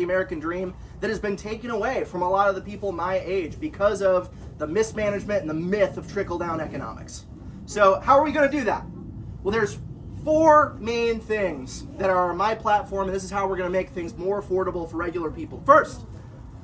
the American dream that has been taken away from a lot of the people my age because of the mismanagement and the myth of trickle-down economics. So how are we going to do that? Well, there's 4 main things that are on my platform, and this is how we're going to make things more affordable for regular people. First,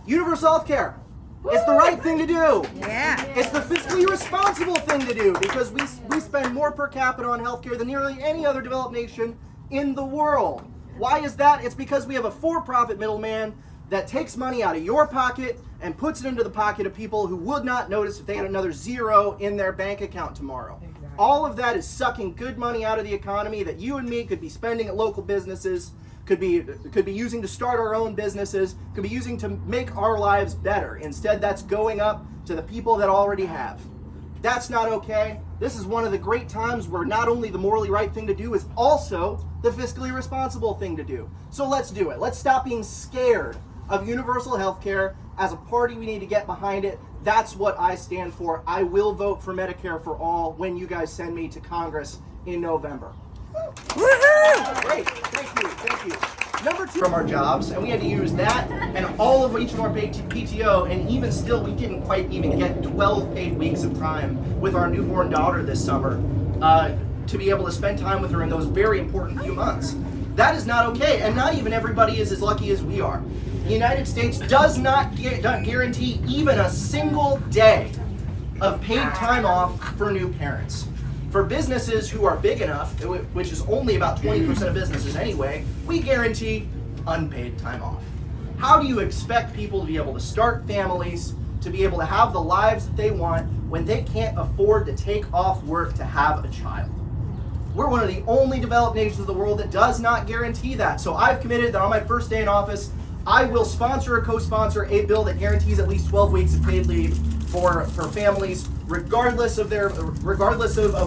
universal health care. It's the right thing to do. Yeah. It's the fiscally responsible thing to do because we spend more per capita on healthcare than nearly any other developed nation in the world. Why is that? It's because we have a for-profit middleman that takes money out of your pocket and puts it into the pocket of people who would not notice if they had another zero in their bank account tomorrow. Exactly. All of that is sucking good money out of the economy that you and me could be spending at local businesses, could be using to start our own businesses, could be using to make our lives better. Instead, that's going up to the people that already have. That's not okay. This is one of the great times where not only the morally right thing to do is also the fiscally responsible thing to do. So let's do it. Let's stop being scared of universal health care. As a party, we need to get behind it. That's what I stand for. I will vote for Medicare for all when you guys send me to Congress in November. Woohoo! Great, thank you. Number 2, from our jobs, and we had to use that and all of each of our paid PTO, and even still, we didn't quite even get 12 paid weeks of time with our newborn daughter this summer to be able to spend time with her in those very important few months. That is not okay, and not even everybody is as lucky as we are. The United States does not guarantee even a single day of paid time off for new parents. For businesses who are big enough, which is only about 20% of businesses anyway, we guarantee unpaid time off. How do you expect people to be able to start families, to be able to have the lives that they want when they can't afford to take off work to have a child? We're one of the only developed nations of the world that does not guarantee that. So I've committed that on my first day in office, I will sponsor or co-sponsor a bill that guarantees at least 12 weeks of paid leave for families, regardless of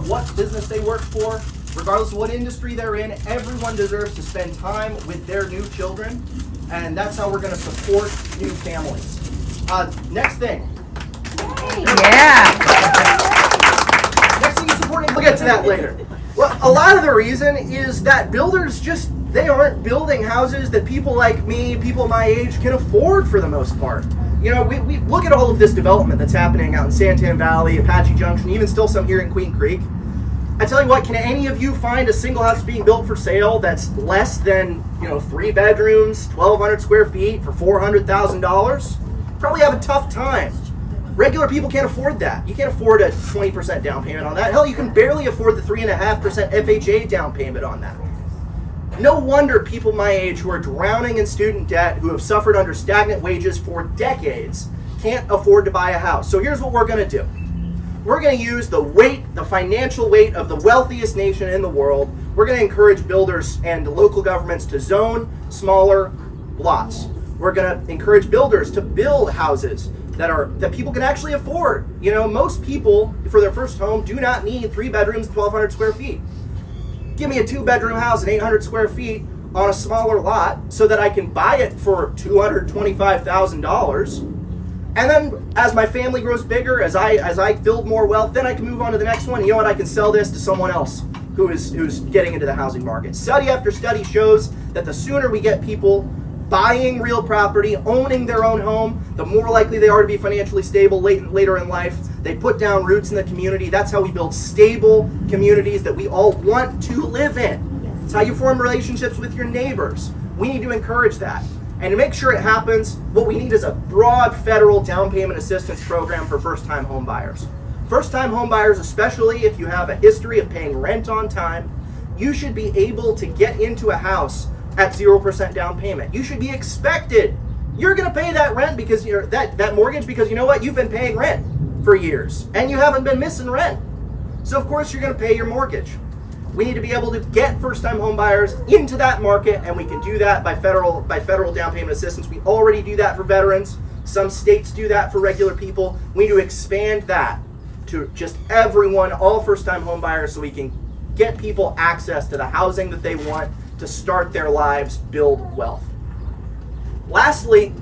what business they work for, regardless of what industry they're in. Everyone deserves to spend time with their new children, and that's how we're going to support new families. Next thing. Yeah. Next thing is supporting. We'll get to that later. Well, a lot of the reason is that builders they aren't building houses that people like me, people my age, can afford for the most part. You know, we look at all of this development that's happening out in Santan Valley, Apache Junction, even still some here in Queen Creek. I tell you what, can any of you find a single house being built for sale that's less than, 3 bedrooms, 1,200 square feet for $400,000? Probably have a tough time. Regular people can't afford that. You can't afford a 20% down payment on that. Hell, you can barely afford the 3.5% FHA down payment on that. No wonder people my age who are drowning in student debt, who have suffered under stagnant wages for decades, can't afford to buy a house. So here's what we're going to do. We're going to use the financial weight of the wealthiest nation in the world. We're going to encourage builders and local governments to zone smaller lots. We're going to encourage builders to build houses that people can actually afford. Most people, for their first home, do not need 3 bedrooms, 1,200 square feet. Give me a 2-bedroom house at 800 square feet on a smaller lot so that I can buy it for $225,000. And then as my family grows bigger, as I build more wealth, then I can move on to the next one. You know what? I can sell this to someone else who's getting into the housing market. Study after study shows that the sooner we get people buying real property, owning their own home, the more likely they are to be financially stable later in life. They put down roots in the community. That's how we build stable communities that we all want to live in. It's how you form relationships with your neighbors. We need to encourage that. And to make sure it happens, what we need is a broad federal down payment assistance program for first-time home buyers. First-time home buyers, especially if you have a history of paying rent on time, you should be able to get into a house at 0% down payment. You should be expected. You're going to pay that rent because that mortgage because you know what? You've been paying rent for years and you haven't been missing rent. So of course you're going to pay your mortgage. We need to be able to get first-time home buyers into that market, and we can do that by federal down payment assistance. We already do that for veterans. Some states do that for regular people. We need to expand that to just everyone, all first-time home buyers, so we can get people access to the housing that they want to start their lives, build wealth. Lastly,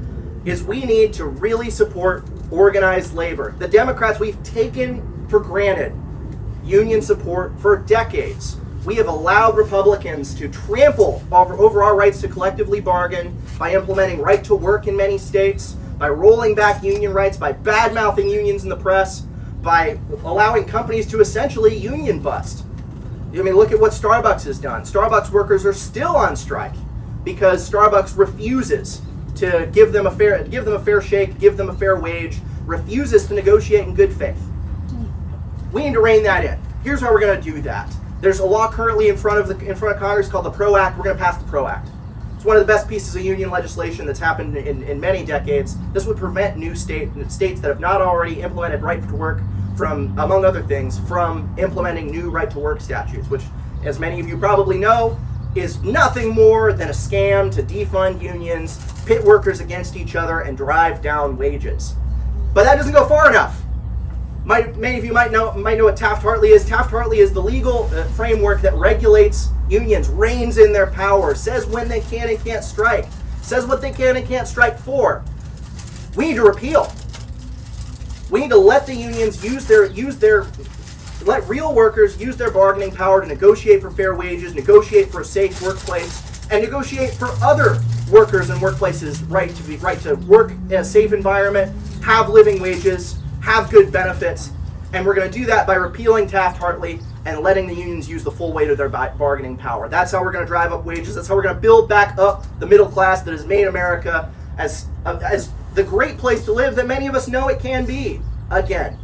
is we need to really support organized labor. The Democrats, we've taken for granted union support for decades. We have allowed Republicans to trample over our rights to collectively bargain by implementing right to work in many states, by rolling back union rights, by bad-mouthing unions in the press, by allowing companies to essentially union bust. I mean, look at what Starbucks has done. Starbucks workers are still on strike because Starbucks refuses to give them a fair shake, give them a fair wage, refuses to negotiate in good faith. We need to rein that in. Here's how we're going to do that. There's a law currently in front of Congress called the PRO Act. We're going to pass the PRO Act. It's one of the best pieces of union legislation that's happened in many decades. This would prevent new states that have not already implemented right to work from, among other things, from implementing new right to work statutes, which, as many of you probably know, is nothing more than a scam to defund unions, pit workers against each other, and drive down wages. But that doesn't go far enough. Many of you might know what Taft-Hartley is. Taft-Hartley is the legal framework that regulates unions, reins in their power, says when they can and can't strike, says what they can and can't strike for. We need to repeal. We need to let the unions let real workers use their bargaining power to negotiate for fair wages, negotiate for a safe workplace, and negotiate for other workers and workplaces' right to work in a safe environment, have living wages, have good benefits, and we're going to do that by repealing Taft-Hartley and letting the unions use the full weight of their bargaining power. That's how we're going to drive up wages. That's how we're going to build back up the middle class that has made America as the great place to live that many of us know it can be again.